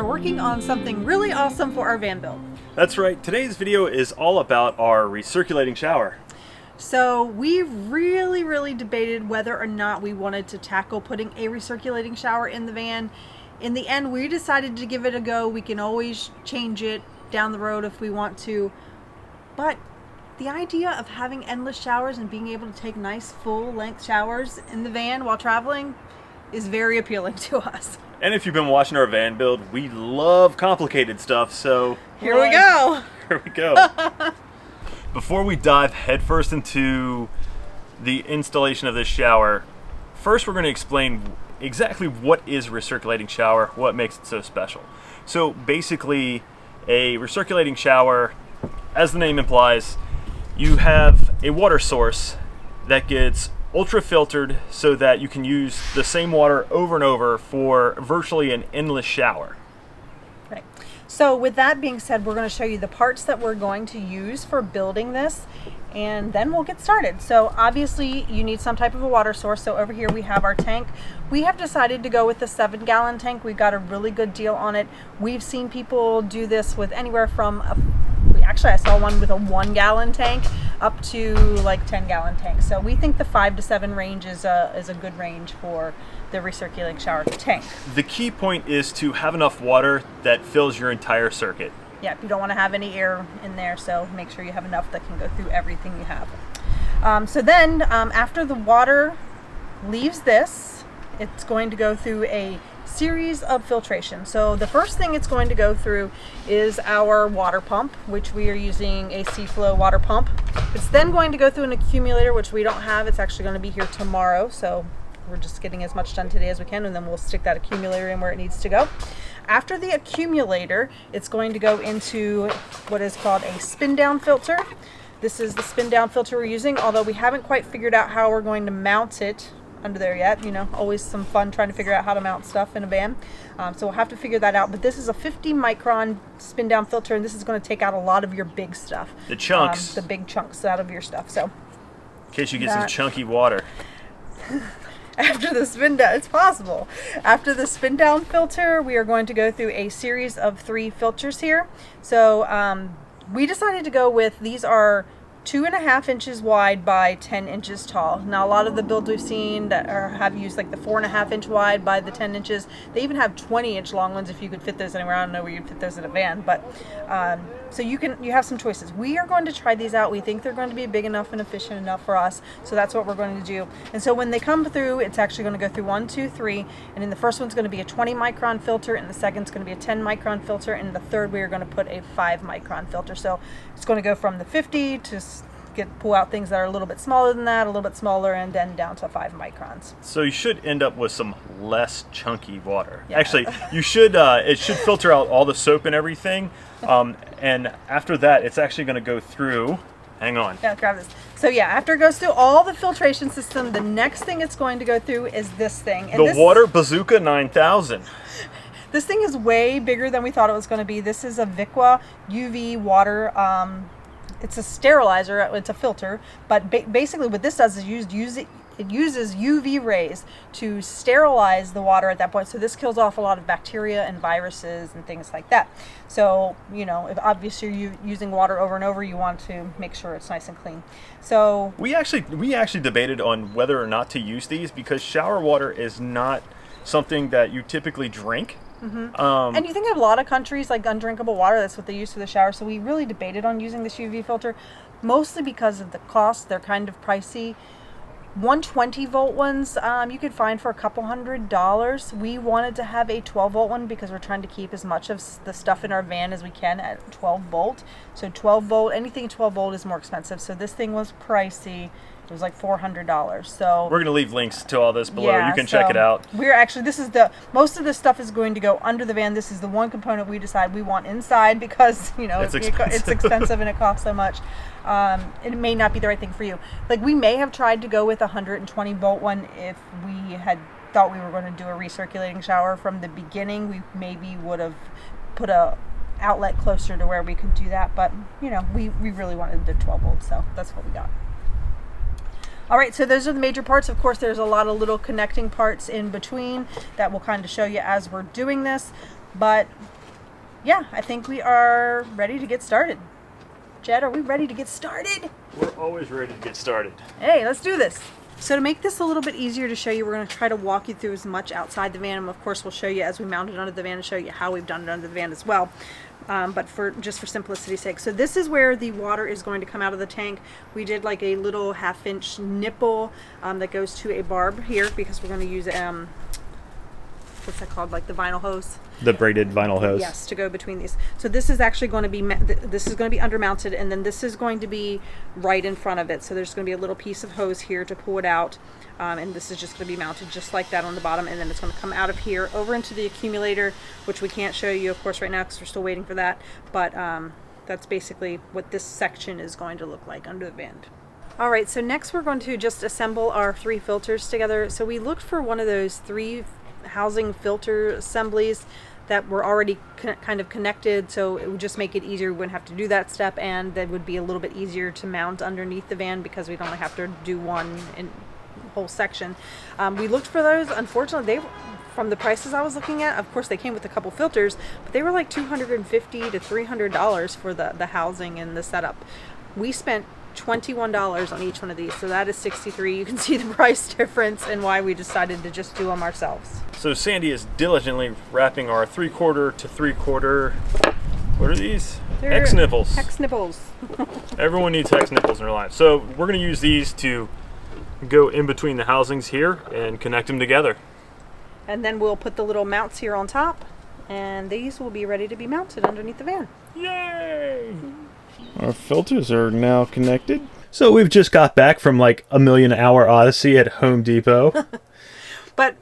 are working on something really awesome for our van build. That's right. Today's video is all about our recirculating shower. So we really debated whether or not we wanted to tackle putting a recirculating shower in the van. In the end, we decided to give it a go. We can always change it down the road if we want to. But the idea of having endless showers and being able to take nice full-length showers in the van while traveling is very appealing to us. And if you've been watching our van build, we love complicated stuff, so Here we go. Here we go. Before we dive headfirst into the installation of this shower, first we're going to explain exactly what is a recirculating shower, what makes it so special. So basically, a recirculating shower, as the name implies, you have a water source that gets ultra filtered so that you can use the same water over and over for virtually an endless shower. Right. So with that being said, we're going to show you the parts that we're going to use for building this, and then we'll get started. So obviously you need some type of a water source. So over here we have our tank. We have decided to go with the 7-gallon tank. We've got a really good deal on it. We've seen people do this with anywhere from actually I saw one with a 1-gallon tank up to like 10-gallon tank. So we think the 5 to 7 range is a good range for the recirculating shower tank. The key point is to have enough water that fills your entire circuit. Yeah, you don't want to have any air in there, so make sure you have enough that can go through everything you have. So then after the water leaves this, it's going to go through a series of filtration. So the first thing it's going to go through is our water pump, which we are using a Seaflow water pump. It's then going to go through an accumulator, which we don't have. It's actually going to be here tomorrow, so we're just getting as much done today as we can, and then we'll stick that accumulator in where it needs to go. After the accumulator, it's going to go into what is called a spin down filter. This is the spin down filter we're using, although we haven't quite figured out how we're going to mount it under there yet. You know, always some fun trying to figure out how to mount stuff in a van. So we'll have to figure that out. But this is a 50 micron spin down filter, and this is going to take out a lot of your big stuff. The chunks. The big chunks out of your stuff. So in case you get some chunky water. After the spin down, it's possible. After the spin down filter, we are going to go through a series of 3 filters here. So we decided to go with, these are 2.5 inches wide by 10 inches tall. Now a lot of the builds we've seen that have used like the 4.5 inch wide by the 10 inches. They even have 20-inch long ones if you could fit those anywhere. I don't know where you'd fit those in a van, but so you have some choices. We are going to try these out. We think they're going to be big enough and efficient enough for us, so that's what we're going to do. And so when they come through, it's actually going to go through 1, 2, 3, and in the first one's going to be a 20 micron filter, and the second's going to be a 10 micron filter, and the third we are going to put a 5 micron filter. So it's going to go from the 50 to pull out things that are a little bit smaller than that, a little bit smaller, and then down to 5 microns. So you should end up with some less chunky water. Yeah. Actually, you should. It should filter out all the soap and everything, and after that, it's actually going to go through. Hang on. Yeah, grab this. So yeah, after it goes through all the filtration system, the next thing it's going to go through is this thing. And the Water Bazooka 9000. This thing is way bigger than we thought it was going to be. This is a Vicqua UV water. It's a sterilizer, it's a filter, but basically what this does is it uses UV rays to sterilize the water at that point. So this kills off a lot of bacteria and viruses and things like that. So, you know, if obviously you're using water over and over, you want to make sure it's nice and clean. So we actually debated on whether or not to use these because shower water is not something that you typically drink. Mm-hmm. And you think of a lot of countries like undrinkable water, that's what they use for the shower. So we really debated on using this UV filter, mostly because of the cost. They're kind of pricey. 120 volt ones you could find for a couple $100. We wanted to have a 12 volt one because we're trying to keep as much of the stuff in our van as we can at 12 volt. So 12 volt, anything 12 volt is more expensive. So this thing was pricey. It was like $400. So we're going to leave links to all this below. Yeah, you can check it out. We're actually, most of this stuff is going to go under the van. This is the one component we decide we want inside because, you know, it's expensive and it costs so much. It may not be the right thing for you. Like we may have tried to go with a 120 volt one if we had thought we were going to do a recirculating shower from the beginning. We maybe would have put a outlet closer to where we could do that, but you know, we really wanted the 12 volts, so that's what we got. All right, so those are the major parts. Of course, there's a lot of little connecting parts in between that we'll kind of show you as we're doing this. But yeah, I think we are ready to get started. Jed, are we ready to get started? We're always ready to get started. Hey, let's do this. So to make this a little bit easier to show you, we're going to try to walk you through as much outside the van, and of course we'll show you as we mount it under the van and show you how we've done it under the van as well. But just for simplicity's sake. So this is where the water is going to come out of the tank. We did like a little 1/2-inch nipple that goes to a barb here because we're going to use what's that called, like the vinyl hose? The braided vinyl hose. Yes, to go between these. So this is actually going to be undermounted, and then this is going to be right in front of it. So there's going to be a little piece of hose here to pull it out, and this is just going to be mounted just like that on the bottom, and then it's going to come out of here over into the accumulator, which we can't show you, of course, right now because we're still waiting for that. But that's basically what this section is going to look like under the van. All right, so next we're going to just assemble our 3 filters together. So we looked for one of those 3 housing filter assemblies that were already kind of connected, so it would just make it easier. We wouldn't have to do that step, and that would be a little bit easier to mount underneath the van because we'd only have to do one whole section. We looked for those. Unfortunately, from the prices I was looking at, of course they came with a couple filters, but they were like $250 to $300 for the housing and the setup. We spent $21 on each one of these, so that is $63. You can see the price difference and why we decided to just do them ourselves. So Sandy is diligently wrapping our 3/4 to 3/4. What are these? They're Hex nipples. Hex nipples. Everyone needs hex nipples in their life. So we're going to use these to go in between the housings here and connect them together. And then we'll put the little mounts here on top, and these will be ready to be mounted underneath the van. Yay! Our filters are now connected. So we've just got back from like a 1,000,000-hour odyssey at Home Depot. But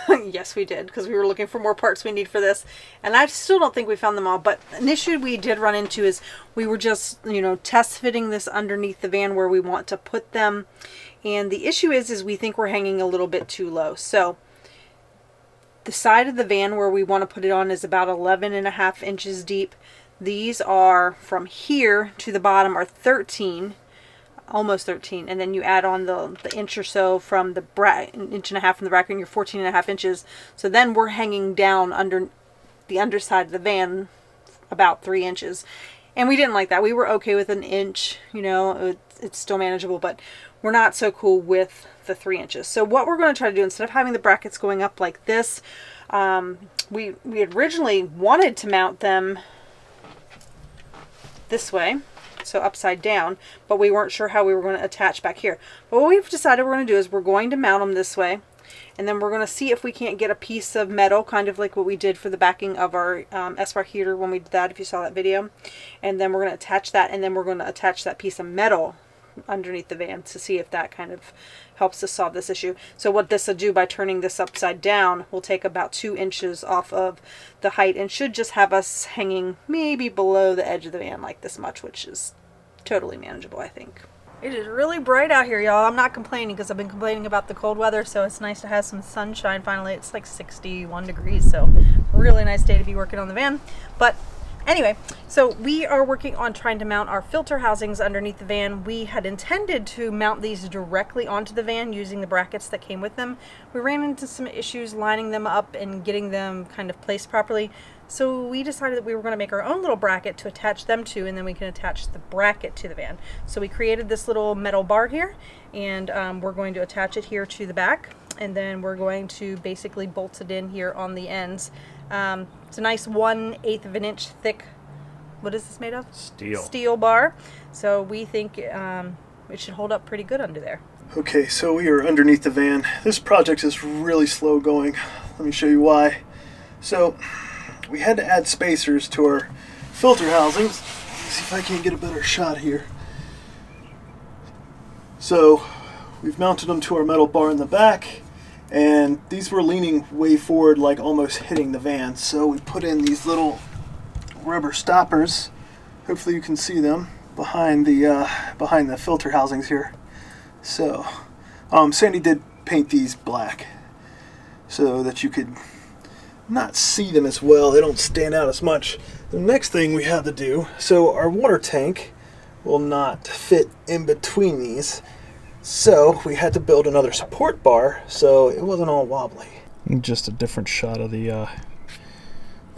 yes, we did, because we were looking for more parts we need for this, and I still don't think we found them all. But an issue we did run into is we were just, test fitting this underneath the van where we want to put them, and the issue is we think we're hanging a little bit too low. So the side of the van where we want to put it on is about 11.5 inches deep. These are from here to the bottom are 13, almost 13, and then you add on the inch or so from the inch and a half from the bracket, and you're 14.5 inches. So then we're hanging down under the underside of the van about 3 inches, and we didn't like that. We were okay with an inch, it's still manageable, but we're not so cool with the 3 inches. So what we're going to try to do, instead of having the brackets going up like this, we had originally wanted to mount them this way, so upside down, but we weren't sure how we were going to attach back here. But what we've decided we're going to do is we're going to mount them this way, and then we're going to see if we can't get a piece of metal, kind of like what we did for the backing of our S-bar heater when we did that, if you saw that video. And then we're going to attach that, and then we're going to attach that piece of metal underneath the van to see if that kind of helps us solve this issue. So what this will do by turning this upside down will take about 2 inches off of the height and should just have us hanging maybe below the edge of the van like this much, which is totally manageable, I think. It is really bright out here, y'all. I'm not complaining because I've been complaining about the cold weather, so it's nice to have some sunshine finally. It's like 61 degrees, so really nice day to be working on the van. But anyway, so we are working on trying to mount our filter housings underneath the van. We had intended to mount these directly onto the van using the brackets that came with them. We ran into some issues lining them up and getting them kind of placed properly. So we decided that we were going to make our own little bracket to attach them to, and then we can attach the bracket to the van. So we created this little metal bar here, and we're going to attach it here to the back, and then we're going to basically bolt it in here on the ends. It's a nice 1/8 of an inch thick, what is this made of? Steel bar. So we think it should hold up pretty good under there. Okay, so we are underneath the van. This project is really slow going. Let me show you why. So we had to add spacers to our filter housings. Let's see if I can get a better shot here. So we've mounted them to our metal bar in the back, and these were leaning way forward, like almost hitting the van. So we put in these little rubber stoppers. Hopefully you can see them behind the filter housings here. So Sandy did paint these black so that you could not see them as well. They don't stand out as much. The next thing we had to do, so our water tank will not fit in between these, so we had to build another support bar so it wasn't all wobbly. Just a different shot of the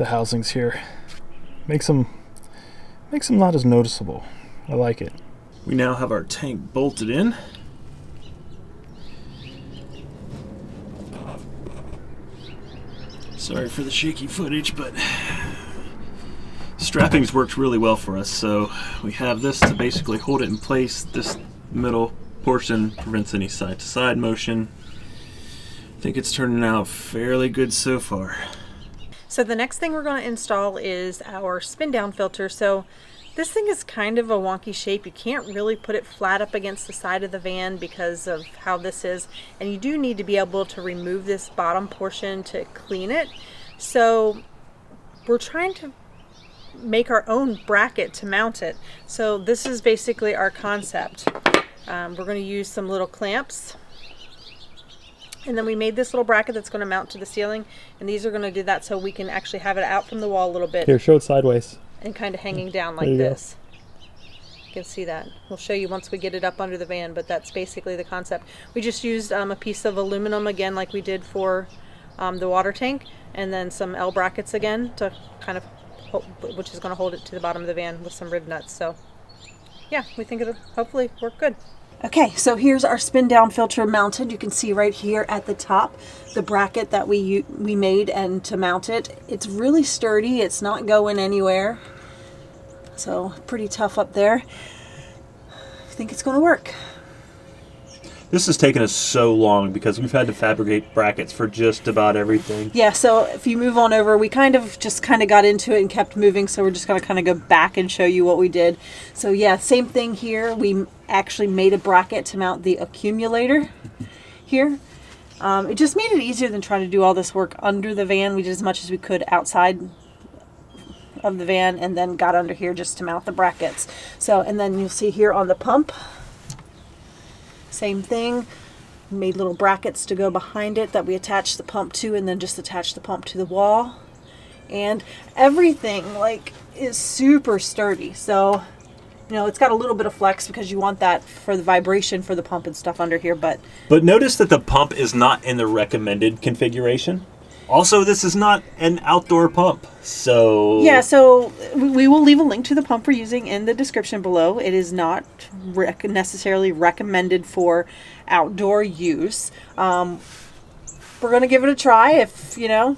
the housings here. Makes them not as noticeable. I like it. We now have our tank bolted in. Sorry for the shaky footage, but strapping's worked really well for us. So we have this to basically hold it in place. This middle portion prevents any side-to-side motion. I think it's turning out fairly good so far. So the next thing we're going to install is our spin down filter. So this thing is kind of a wonky shape. You can't really put it flat up against the side of the van because of how this is. And you do need to be able to remove this bottom portion to clean it. So we're trying to make our own bracket to mount it. So this is basically our concept. We're going to use some little clamps. And then we made this little bracket that's going to mount to the ceiling. And these are going to do that so we can actually have it out from the wall a little bit. Here, show it sideways. And kind of hanging down like this. You can see that. We'll show you once we get it up under the van, but that's basically the concept. We just used a piece of aluminum again like we did for the water tank, and then some L brackets again to kind of which is going to hold it to the bottom of the van with some rib nuts. So yeah, we think it'll hopefully work good. Okay, so here's our spin down filter mounted. You can see right here at the top the bracket that we made, and to mount it, it's really sturdy. It's not going anywhere. So pretty tough up there. I think it's going to work. This has taken us so long because we've had to fabricate brackets for just about everything. Yeah, so if you move on over, we kind of got into it and kept moving, so we're just going to kind of go back and show you what we did. So yeah, same thing here. We actually made a bracket to mount the accumulator here. It just made it easier than trying to do all this work under the van. We did as much as we could outside of the van and then got under here just to mount the brackets. So, and then you'll see here on the pump, same thing. Made little brackets to go behind it that we attach the pump to, and then just attach the pump to the wall. And everything like is super sturdy. So, you know, it's got a little bit of flex because you want that for the vibration for the pump and stuff under here. But notice that the pump is not in the recommended configuration. Also, this is not an outdoor pump, so... Yeah, so we will leave a link to the pump we're using in the description below. It is not necessarily recommended for outdoor use. We're going to give it a try. If, you know,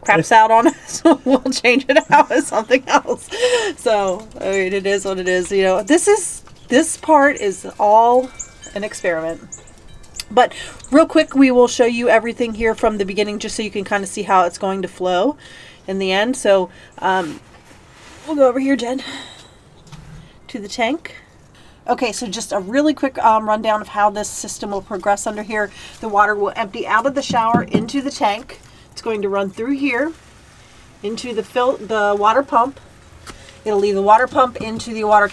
craps out on us, we'll change it out with something else. So, I mean, it is what it is. You know, this part is all an experiment. But real quick, we will show you everything here from the beginning just so you can kind of see how it's going to flow in the end. So we'll go over here, Jed, to the tank. Okay, so just a really quick rundown of how this system will progress under here. The water will empty out of the shower into the tank. It's going to run through here into the water pump. It'll leave the water pump into the water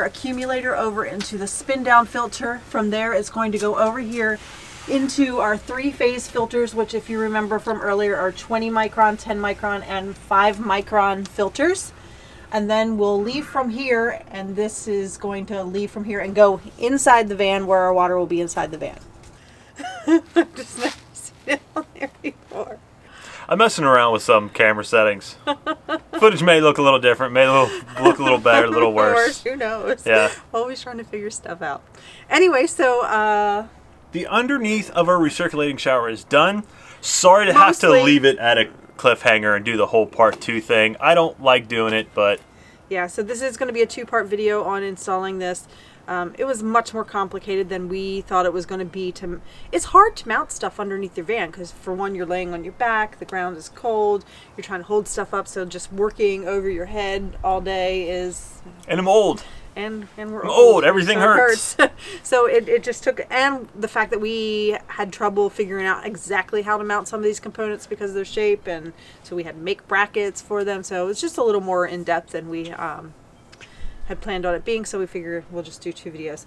accumulator over into the spin down filter. From there, it's going to go over here into our 3-phase filters, which if you remember from earlier are 20 micron, 10 micron, and 5 micron filters. And then we'll leave from here, and this is going to leave from here and go inside the van where our water will be inside the van. I've just never seen it on there before. I'm messing around with some camera settings. Footage may look a little different, may look a little better, a little worse. Who knows? Yeah. Always trying to figure stuff out. Anyway, so the underneath of our recirculating shower is done. Sorry to have to leave it at a cliffhanger and do the whole part 2 thing. I don't like doing it, but yeah, so this is going to be a 2-part video on installing this. It was much more complicated than we thought it was going to be. It's hard to mount stuff underneath your van because, for one, you're laying on your back, the ground is cold, you're trying to hold stuff up, so just working over your head all day is... And I'm old. And we're I'm old. Everything so hurts. So it just took... And the fact that we had trouble figuring out exactly how to mount some of these components because of their shape, and so we had to make brackets for them, so it's just a little more in-depth than we... had planned on it being, so we figure we'll just do 2 videos.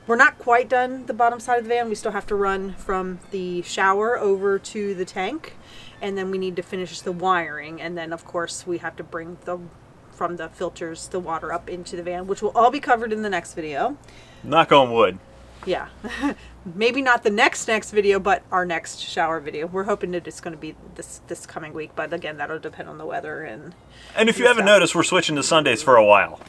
We're not quite done the bottom side of the van. We still have to run from the shower over to the tank, and then we need to finish the wiring, and then of course we have to bring from the filters the water up into the van, which will all be covered in the next video. Knock on wood. yeah. Maybe not the next video, but our next shower video. We're hoping that it's going to be this coming week, but again, that'll depend on the weather and you haven't noticed, we're switching to Sundays for a while.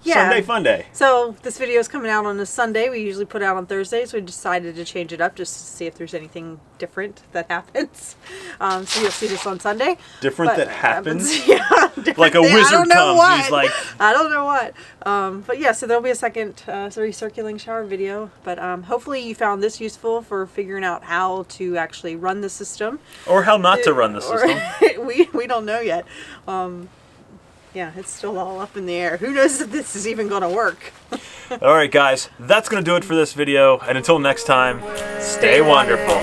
yeah. Sunday fun day. So this video is coming out on a Sunday. We usually put out on Thursdays. We decided to change it up just to see if there's anything different that happens. So you'll see this on Sunday. Different that happens? Yeah. Different Like a thing. wizard I don't know comes. what. He's like, I don't know what. But yeah, so there'll be a second recirculating shower video. But hopefully you found this useful for figuring out how to actually run the system. or how not to run the system. We don't know yet. Yeah, it's still all up in the air. Who knows if this is even going to work? All right, guys, that's going to do it for this video. And until next time, stay wonderful.